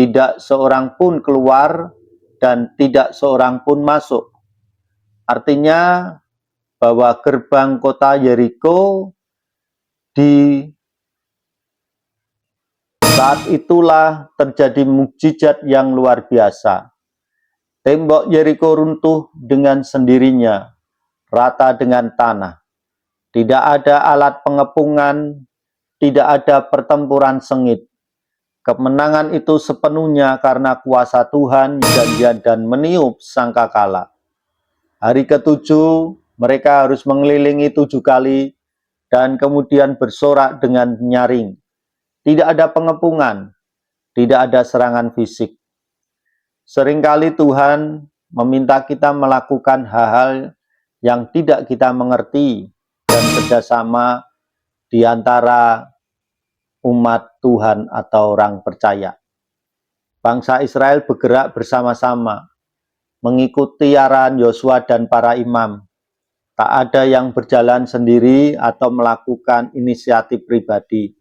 tidak seorang pun keluar dan tidak seorang pun masuk. Artinya bahwa gerbang kota Yeriko di saat itulah terjadi mukjizat yang luar biasa. Tembok Yeriko runtuh dengan sendirinya, rata dengan tanah. Tidak ada alat pengepungan, tidak ada pertempuran sengit. Kemenangan itu sepenuhnya karena kuasa Tuhan dan meniup sangkakala. Hari ketujuh, mereka harus mengelilingi 7 kali dan kemudian bersorak dengan nyaring. Tidak ada pengepungan, tidak ada serangan fisik. Seringkali Tuhan meminta kita melakukan hal-hal yang tidak kita mengerti dan kerjasama di antara umat Tuhan atau orang percaya. Bangsa Israel bergerak bersama-sama, mengikuti arahan Yosua dan para imam. Tak ada yang berjalan sendiri atau melakukan inisiatif pribadi.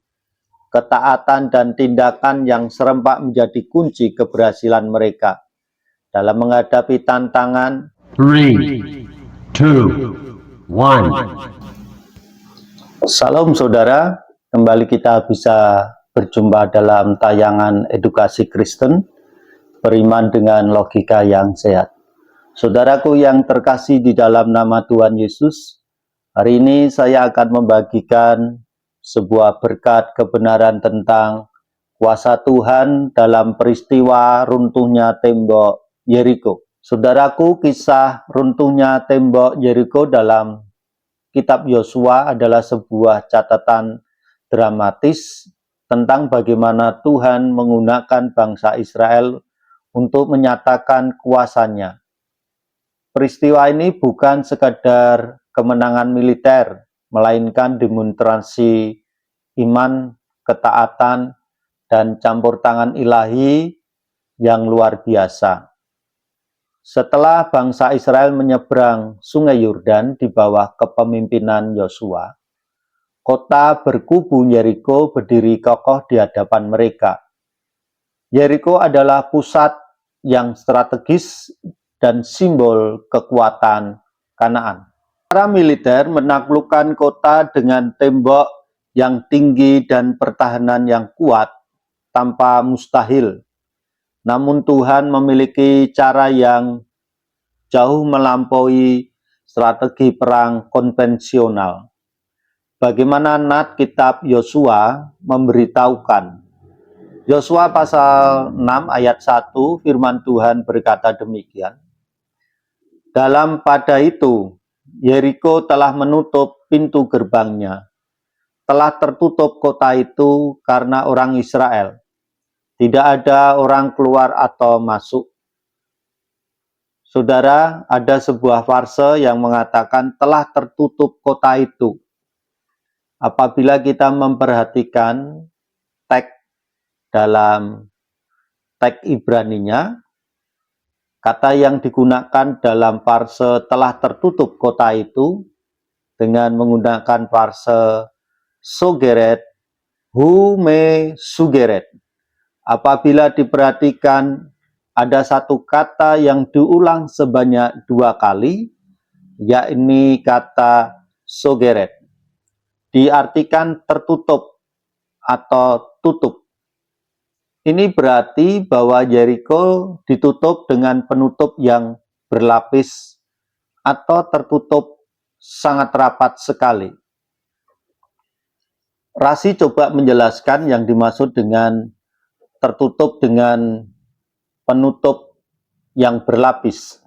Ketaatan dan tindakan yang serempak menjadi kunci keberhasilan mereka dalam menghadapi tantangan. 3, 2, 1. Salam saudara, kembali kita bisa berjumpa dalam tayangan edukasi Kristen, beriman dengan logika yang sehat. Saudaraku yang terkasih di dalam nama Tuhan Yesus, hari ini saya akan membagikan sebuah berkat kebenaran tentang kuasa Tuhan dalam peristiwa runtuhnya tembok Yeriko. Saudaraku, kisah runtuhnya tembok Yeriko dalam Kitab Yosua adalah sebuah catatan dramatis tentang bagaimana Tuhan menggunakan bangsa Israel untuk menyatakan kuasanya. Peristiwa ini bukan sekadar kemenangan militer, melainkan demonstrasi iman, ketaatan, dan campur tangan ilahi yang luar biasa. Setelah bangsa Israel menyeberang Sungai Yordan di bawah kepemimpinan Yosua, kota berkubu Yeriko berdiri kokoh di hadapan mereka. Yeriko adalah pusat yang strategis dan simbol kekuatan Kanaan. Para militer menaklukkan kota dengan tembok yang tinggi dan pertahanan yang kuat tanpa mustahil. Namun Tuhan memiliki cara yang jauh melampaui strategi perang konvensional. Bagaimana Nat kitab Yosua memberitahukan. Yosua pasal 6 ayat 1 firman Tuhan berkata demikian. Dalam pada itu, Yeriko telah menutup pintu gerbangnya. Telah tertutup kota itu karena orang Israel. Tidak ada orang keluar atau masuk. Saudara, ada sebuah farse yang mengatakan telah tertutup kota itu. Apabila kita memperhatikan teks dalam teks Ibraninya, kata yang digunakan dalam farse telah tertutup kota itu dengan menggunakan farse sogeret, hume sugeret. Apabila diperhatikan, ada satu kata yang diulang sebanyak 2 kali, yakni kata sogeret. Diartikan tertutup atau tutup. Ini berarti bahwa Yeriko ditutup dengan penutup yang berlapis atau tertutup sangat rapat sekali. Rasi coba menjelaskan yang dimaksud dengan tertutup dengan penutup yang berlapis.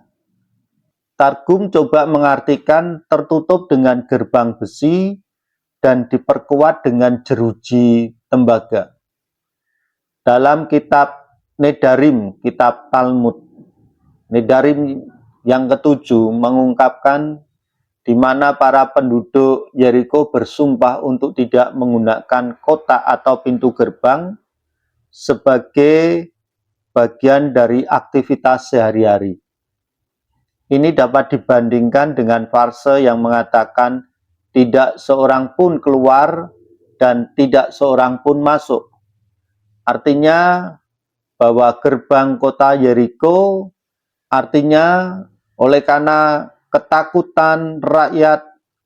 Targum coba mengartikan tertutup dengan gerbang besi dan diperkuat dengan jeruji tembaga. Dalam kitab Nedarim, kitab Talmud, Nedarim yang ke-7 mengungkapkan di mana para penduduk Yeriko bersumpah untuk tidak menggunakan kota atau pintu gerbang sebagai bagian dari aktivitas sehari-hari. Ini dapat dibandingkan dengan farse yang mengatakan tidak seorang pun keluar dan tidak seorang pun masuk. Artinya bahwa gerbang kota Yeriko artinya oleh karena ketakutan rakyat,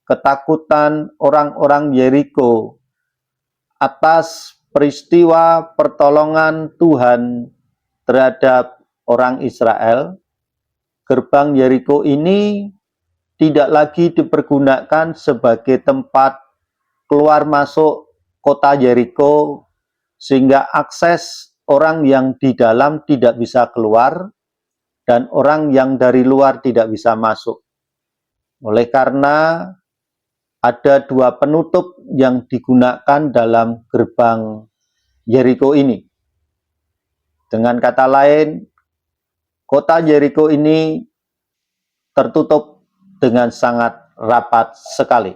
ketakutan orang-orang Yeriko atas peristiwa pertolongan Tuhan terhadap orang Israel, gerbang Yeriko ini tidak lagi dipergunakan sebagai tempat keluar masuk kota Yeriko, sehingga akses orang yang di dalam tidak bisa keluar dan orang yang dari luar tidak bisa masuk. Oleh karena ada dua penutup yang digunakan dalam gerbang Yeriko ini. Dengan kata lain, kota Yeriko ini tertutup dengan sangat rapat sekali.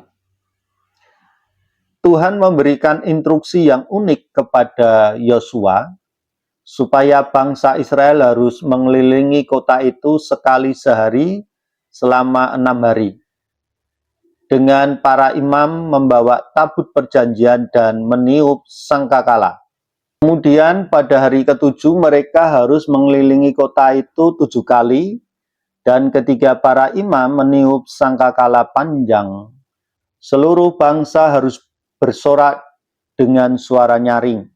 Tuhan memberikan instruksi yang unik kepada Yosua supaya bangsa Israel harus mengelilingi kota itu sekali sehari selama 6 hari. Dengan para imam membawa tabut perjanjian dan meniup sangkakala. Kemudian pada hari ketujuh mereka harus mengelilingi kota itu 7 kali, dan ketika para imam meniup sangkakala panjang, seluruh bangsa harus bersorak dengan suara nyaring.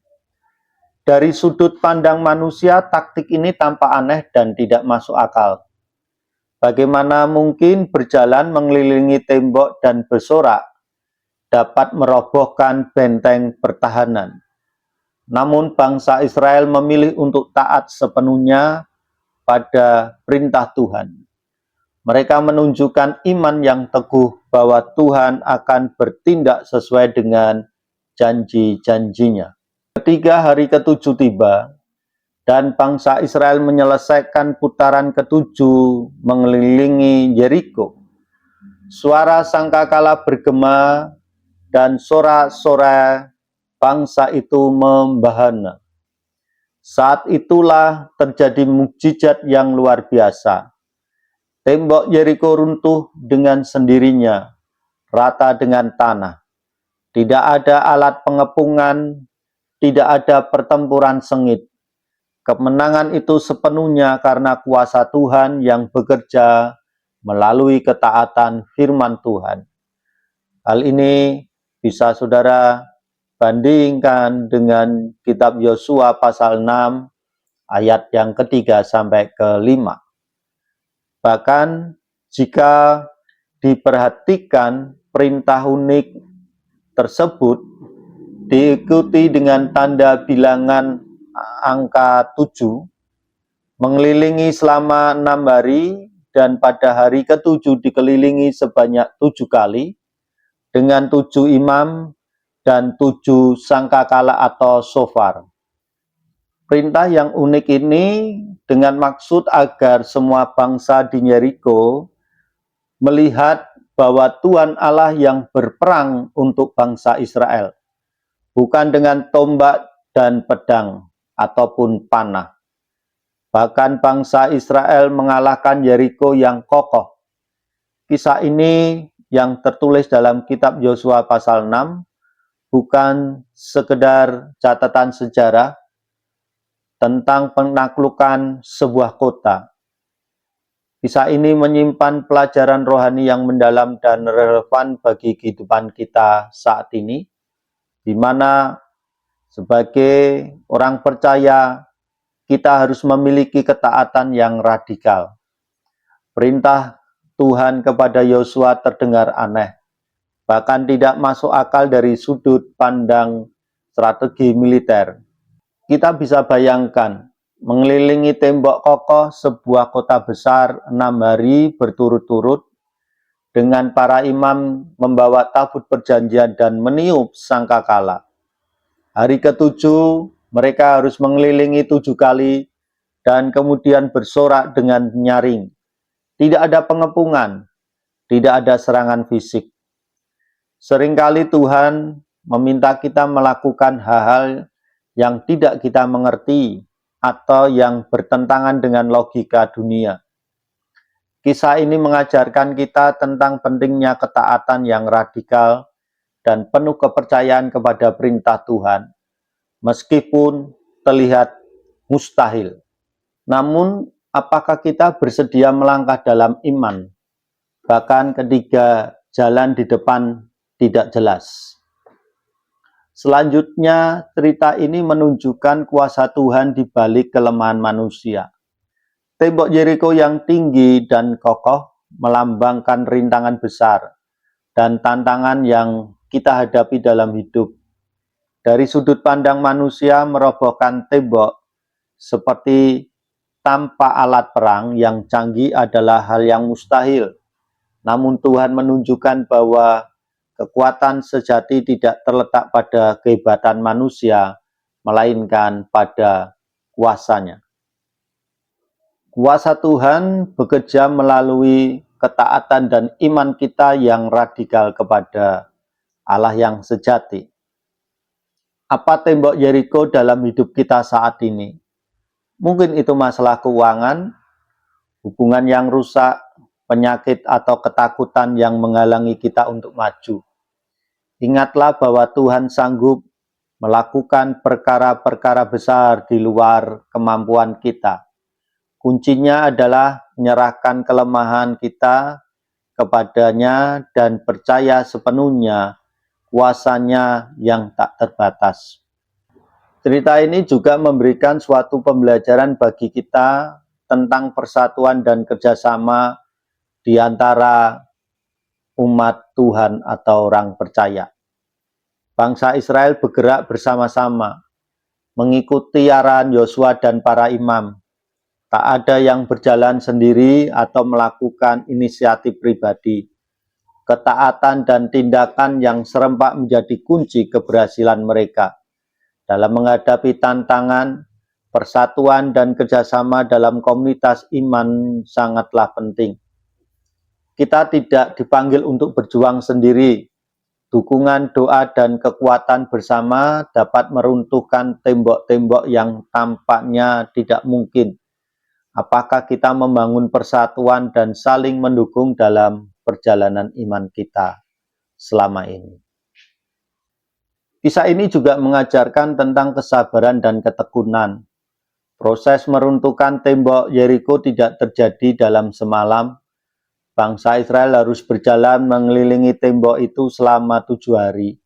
Dari sudut pandang manusia, taktik ini tampak aneh dan tidak masuk akal. Bagaimana mungkin berjalan mengelilingi tembok dan bersorak dapat merobohkan benteng pertahanan? Namun bangsa Israel memilih untuk taat sepenuhnya pada perintah Tuhan. Mereka menunjukkan iman yang teguh bahwa Tuhan akan bertindak sesuai dengan janji-janjinya. Ketika hari ketujuh tiba, dan bangsa Israel menyelesaikan putaran ketujuh mengelilingi Yeriko, suara sangkakala bergema dan sorak-sorai bangsa itu membahana. Saat itulah terjadi mukjizat yang luar biasa. Tembok Yeriko runtuh dengan sendirinya, rata dengan tanah. Tidak ada alat pengepungan, tidak ada pertempuran sengit. Kemenangan itu sepenuhnya karena kuasa Tuhan yang bekerja melalui ketaatan firman Tuhan. Hal ini bisa saudara bandingkan dengan kitab Yosua pasal 6 ayat yang ketiga sampai ke-5. Bahkan jika diperhatikan perintah unik tersebut diikuti dengan tanda bilangan angka 7, mengelilingi selama 6 hari, dan pada hari ke-7 dikelilingi sebanyak 7 kali, dengan 7 imam dan 7 sangkakala atau shofar. Perintah yang unik ini dengan maksud agar semua bangsa di Yeriko melihat bahwa Tuhan Allah yang berperang untuk bangsa Israel, bukan dengan tombak dan pedang ataupun panah. Bahkan bangsa Israel mengalahkan Yeriko yang kokoh. Kisah ini yang tertulis dalam kitab Yosua pasal 6 bukan sekedar catatan sejarah tentang penaklukan sebuah kota. Kisah ini menyimpan pelajaran rohani yang mendalam dan relevan bagi kehidupan kita saat ini, di mana sebagai orang percaya kita harus memiliki ketaatan yang radikal. Perintah Tuhan kepada Yosua terdengar aneh, bahkan tidak masuk akal dari sudut pandang strategi militer. Kita bisa bayangkan, mengelilingi tembok kokoh sebuah kota besar 6 hari berturut-turut, dengan para imam membawa tabut perjanjian dan meniup sangkakala. Hari ke-7, mereka harus mengelilingi 7 kali, dan kemudian bersorak dengan nyaring. Tidak ada pengepungan, tidak ada serangan fisik. Seringkali Tuhan meminta kita melakukan hal-hal yang tidak kita mengerti atau yang bertentangan dengan logika dunia. Kisah ini mengajarkan kita tentang pentingnya ketaatan yang radikal dan penuh kepercayaan kepada perintah Tuhan, meskipun terlihat mustahil. Namun, apakah kita bersedia melangkah dalam iman, bahkan ketika jalan di depan tidak jelas? Selanjutnya, cerita ini menunjukkan kuasa Tuhan di balik kelemahan manusia. Tembok Yeriko yang tinggi dan kokoh melambangkan rintangan besar dan tantangan yang kita hadapi dalam hidup. Dari sudut pandang manusia, merobohkan tembok seperti tanpa alat perang yang canggih adalah hal yang mustahil. Namun Tuhan menunjukkan bahwa kekuatan sejati tidak terletak pada kehebatan manusia, melainkan pada kuasanya. Kuasa Tuhan bekerja melalui ketaatan dan iman kita yang radikal kepada Allah yang sejati. Apa tembok Yeriko dalam hidup kita saat ini? Mungkin itu masalah keuangan, hubungan yang rusak, penyakit atau ketakutan yang menghalangi kita untuk maju. Ingatlah bahwa Tuhan sanggup melakukan perkara-perkara besar di luar kemampuan kita. Kuncinya adalah menyerahkan kelemahan kita kepadanya dan percaya sepenuhnya kuasanya yang tak terbatas. Cerita ini juga memberikan suatu pembelajaran bagi kita tentang persatuan dan kerjasama di antara umat Tuhan atau orang percaya. Bangsa Israel bergerak bersama-sama, mengikuti arahan Yosua dan para imam. Tak ada yang berjalan sendiri atau melakukan inisiatif pribadi. Ketaatan dan tindakan yang serempak menjadi kunci keberhasilan mereka. Dalam menghadapi tantangan, persatuan dan kerjasama dalam komunitas iman sangatlah penting. Kita tidak dipanggil untuk berjuang sendiri. Dukungan, doa, dan kekuatan bersama dapat meruntuhkan tembok-tembok yang tampaknya tidak mungkin. Apakah kita membangun persatuan dan saling mendukung dalam perjalanan iman kita selama ini? Kisah ini juga mengajarkan tentang kesabaran dan ketekunan. Proses meruntuhkan tembok Yeriko tidak terjadi dalam semalam. Bangsa Israel harus berjalan mengelilingi tembok itu selama 7 hari.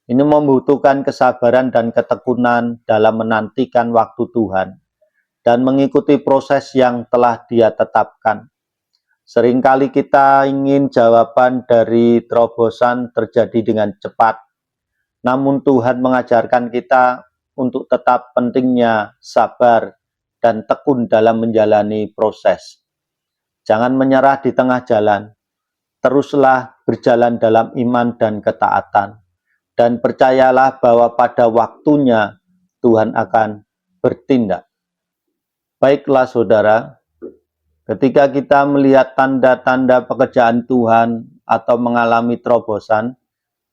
Ini membutuhkan kesabaran dan ketekunan dalam menantikan waktu Tuhan dan mengikuti proses yang telah Dia tetapkan. Seringkali kita ingin jawaban dari terobosan terjadi dengan cepat, namun Tuhan mengajarkan kita untuk tetap pentingnya sabar dan tekun dalam menjalani proses. Jangan menyerah di tengah jalan, teruslah berjalan dalam iman dan ketaatan, dan percayalah bahwa pada waktunya Tuhan akan bertindak. Baiklah saudara, ketika kita melihat tanda-tanda pekerjaan Tuhan atau mengalami terobosan,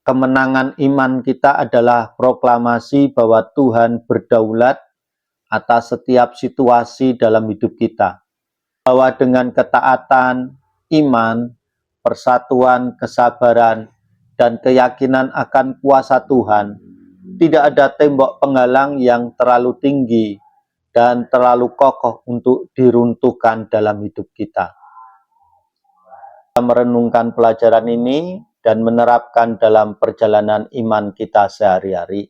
kemenangan iman kita adalah proklamasi bahwa Tuhan berdaulat atas setiap situasi dalam hidup kita. Bahwa dengan ketaatan, iman, persatuan, kesabaran, dan keyakinan akan kuasa Tuhan, tidak ada tembok penghalang yang terlalu tinggi dan terlalu kokoh untuk diruntuhkan dalam hidup kita. Kita merenungkan pelajaran ini dan menerapkan dalam perjalanan iman kita sehari-hari.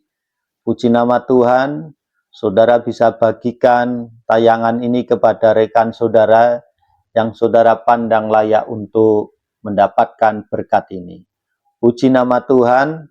Puji nama Tuhan, saudara bisa bagikan tayangan ini kepada rekan saudara yang saudara pandang layak untuk mendapatkan berkat ini. Puji nama Tuhan,